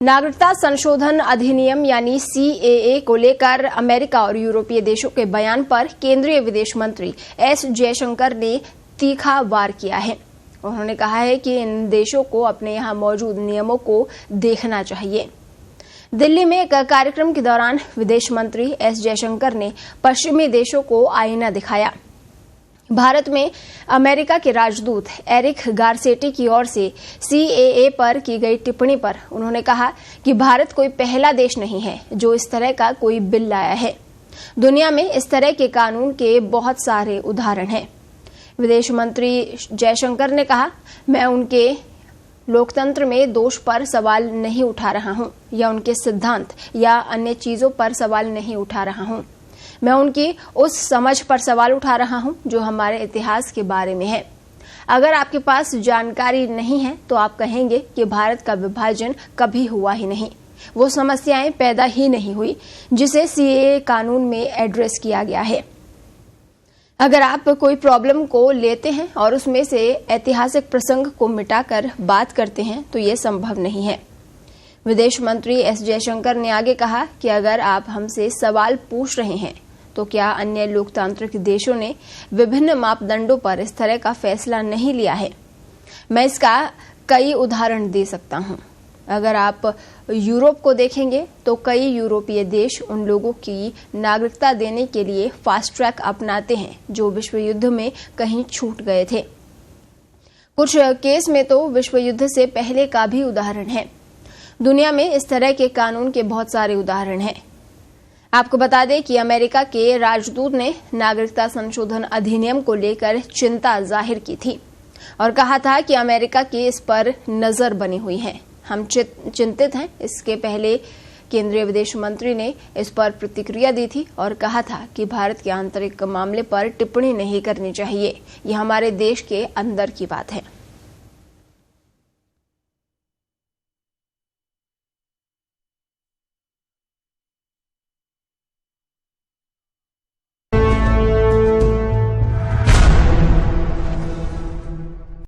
नागरिकता संशोधन अधिनियम यानी सीएए को लेकर अमेरिका और यूरोपीय देशों के बयान पर केंद्रीय विदेश मंत्री एस जयशंकर ने तीखा वार किया है। उन्होंने कहा है कि इन देशों को अपने यहाँ मौजूद नियमों को देखना चाहिए। दिल्ली में एक कार्यक्रम के दौरान विदेश मंत्री एस जयशंकर ने पश्चिमी देशों को आईना दिखाया। भारत में अमेरिका के राजदूत एरिक गारसेटी की ओर से सीएए पर की गई टिप्पणी पर उन्होंने कहा कि भारत कोई पहला देश नहीं है जो इस तरह का कोई बिल लाया है। दुनिया में इस तरह के कानून के बहुत सारे उदाहरण हैं। विदेश मंत्री जयशंकर ने कहा, मैं उनके लोकतंत्र में दोष पर सवाल नहीं उठा रहा हूं या उनके सिद्धांत या अन्य चीजों पर सवाल नहीं उठा रहा हूं। मैं उनकी उस समझ पर सवाल उठा रहा हूं जो हमारे इतिहास के बारे में है। अगर आपके पास जानकारी नहीं है तो आप कहेंगे कि भारत का विभाजन कभी हुआ ही नहीं, वो समस्याएं पैदा ही नहीं हुई जिसे सीएए कानून में एड्रेस किया गया है। अगर आप कोई प्रॉब्लम को लेते हैं और उसमें से ऐतिहासिक प्रसंग को मिटाकर बात करते हैं तो ये संभव नहीं है। विदेश मंत्री एस जयशंकर ने आगे कहा कि अगर आप हमसे सवाल पूछ रहे हैं तो क्या अन्य लोकतांत्रिक देशों ने विभिन्न मापदंडों पर इस तरह का फैसला नहीं लिया है? मैं इसका कई उदाहरण दे सकता हूं। अगर आप यूरोप को देखेंगे तो कई यूरोपीय देश उन लोगों की नागरिकता देने के लिए फास्ट ट्रैक अपनाते हैं जो विश्व युद्ध में कहीं छूट गए थे। कुछ केस में तो विश्व युद्ध से पहले का भी उदाहरण है। दुनिया में इस तरह के कानून के बहुत सारे उदाहरण हैं। आपको बता दें कि अमेरिका के राजदूत ने नागरिकता संशोधन अधिनियम को लेकर चिंता जाहिर की थी और कहा था कि अमेरिका की इस पर नजर बनी हुई है, हम चिंतित हैं। इसके पहले केंद्रीय विदेश मंत्री ने इस पर प्रतिक्रिया दी थी और कहा था कि भारत के आंतरिक मामले पर टिप्पणी नहीं करनी चाहिए, यह हमारे देश के अंदर की बात है।